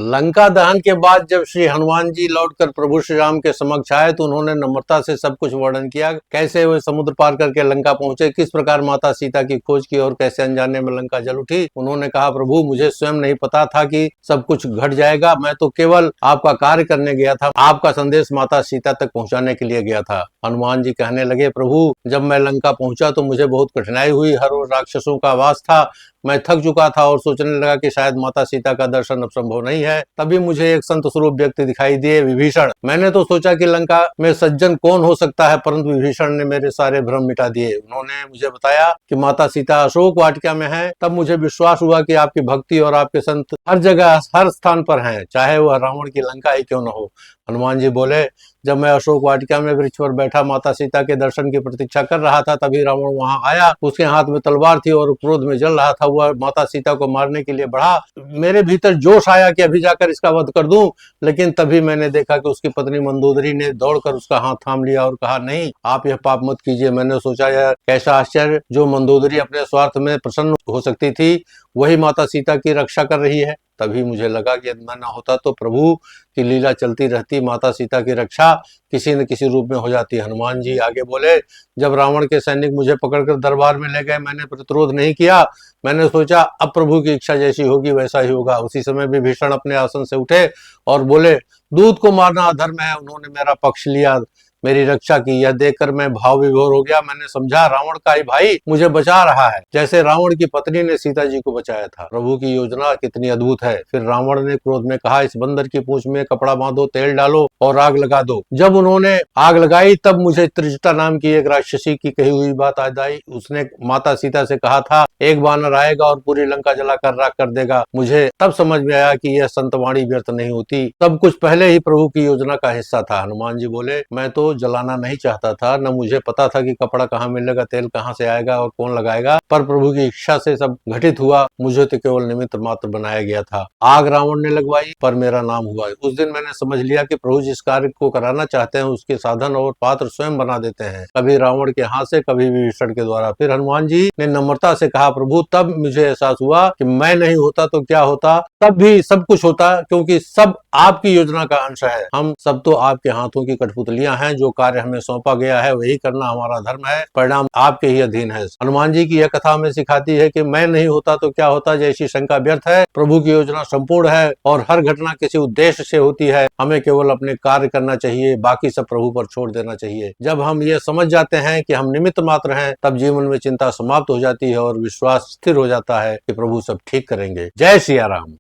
लंका दहन के बाद जब श्री हनुमान जी लौटकर प्रभु श्री राम के समक्ष आए तो उन्होंने नम्रता से सब कुछ वर्णन किया। कैसे वे समुद्र पार करके लंका पहुंचे, किस प्रकार माता सीता की खोज की और कैसे अनजाने में लंका जल उठी। उन्होंने कहा, प्रभु मुझे स्वयं नहीं पता था कि सब कुछ घट जाएगा। मैं तो केवल आपका कार्य करने गया था, आपका संदेश माता सीता तक पहुंचाने के लिए गया था। हनुमान जी कहने लगे, प्रभु जब मैं लंका पहुंचा तो मुझे बहुत कठिनाई हुई। हर ओर राक्षसों का वास था। मैं थक चुका था और सोचने लगा कि शायद माता सीता का दर्शन अब संभव नहीं है। तभी मुझे एक संत स्वरूप व्यक्ति दिखाई दिए, विभीषण। मैंने तो सोचा कि लंका में सज्जन कौन हो सकता है, परंतु विभीषण ने मेरे सारे भ्रम मिटा दिए। उन्होंने मुझे बताया कि माता सीता अशोक वाटिका में है। तब मुझे विश्वास हुआ कि आपकी भक्ति और आपके संत हर जगह हर स्थान पर हैं, चाहे वह रावण की लंका ही क्यों न हो। हनुमान जी बोले, जब मैं अशोक वाटिका में वृक्ष पर बैठा माता सीता के दर्शन की प्रतीक्षा कर रहा था, तभी रावण वहां आया। उसके हाथ में तलवार थी और क्रोध में जल रहा था। वह माता सीता को मारने के लिए बढ़ा। मेरे भीतर जोश आया कि अभी जाकर इसका वध कर दूं, लेकिन तभी मैंने देखा कि उसकी पत्नी मंदोदरी ने दौड़कर उसका हाथ थाम लिया और कहा, नहीं, आप यह पाप मत कीजिए। मैंने सोचा, यह कैसा आश्चर्य, जो मंदोदरी अपने स्वार्थ में प्रसन्न हो सकती थी, वही माता सीता की रक्षा कर रही है। तभी मुझे लगा कि यदि मैं न होता तो प्रभु की लीला चलती रहती, माता सीता की रक्षा किसी न किसी रूप में हो जाती। हनुमान जी आगे बोले, जब रावण के सैनिक मुझे पकड़कर दरबार में ले गए, मैंने प्रतिरोध नहीं किया। मैंने सोचा अब प्रभु की इच्छा जैसी होगी वैसा ही होगा। उसी समय विभीषण अपने आसन से उठे और बोले, दूत को मारना अधर्म है। उन्होंने मेरा पक्ष लिया, मेरी रक्षा की। यह देखकर मैं भाव विभोर हो गया। मैंने समझा, रावण का ही भाई मुझे बचा रहा है, जैसे रावण की पत्नी ने सीता जी को बचाया था। प्रभु की योजना कितनी अद्भुत है। फिर रावण ने क्रोध में कहा, इस बंदर की पूंछ में कपड़ा बांधो, तेल डालो और आग लगा दो। जब उन्होंने आग लगाई तब मुझे त्रिजटा नाम की एक राक्षसी की कही हुई बात याद आई। उसने माता सीता से कहा था, एक बानर आएगा और पूरी लंका जलाकर राख कर देगा। मुझे तब समझ में आया कि यह संतवाणी व्यर्थ नहीं होती। सब कुछ पहले ही प्रभु की योजना का हिस्सा था। हनुमान जी बोले, मैं तो जलाना नहीं चाहता था, न मुझे पता था कि कपड़ा कहाँ मिलेगा, तेल कहाँ से आएगा और कौन लगाएगा, पर प्रभु की इच्छा से सब घटित हुआ। मुझे तो केवल निमित्त मात्र बनाया गया था। आग रावण ने लगवाई पर मेरा नाम हुआ। उस दिन मैंने समझ लिया कि प्रभु जिस कार्य को कराना चाहते हैं उसके साधन और पात्र स्वयं बना देते हैं, कभी रावण के हाथ से, कभी विभीषण के द्वारा। फिर हनुमान जी ने नम्रता से कहा, प्रभु तब मुझे एहसास हुआ कि मैं नहीं होता तो क्या होता, तब भी सब कुछ होता, क्योंकि सब आपकी योजना का अंश है। हम सब तो आपके हाथों की कठपुतलियां हैं। जो कार्य हमें सौंपा गया है वही करना हमारा धर्म है, परिणाम आपके ही अधीन है। हनुमान जी की यह कथा हमें सिखाती है कि मैं नहीं होता तो क्या होता जैसी शंका व्यर्थ है। प्रभु की योजना संपूर्ण है और हर घटना किसी उद्देश्य से होती है। हमें केवल अपने कार्य करना चाहिए, बाकी सब प्रभु पर छोड़ देना चाहिए। जब हम ये समझ जाते हैं कि हम निमित्त मात्र हैं, तब जीवन में चिंता समाप्त हो जाती है और विश्वास स्थिर हो जाता है कि प्रभु सब ठीक करेंगे। जय सिया राम।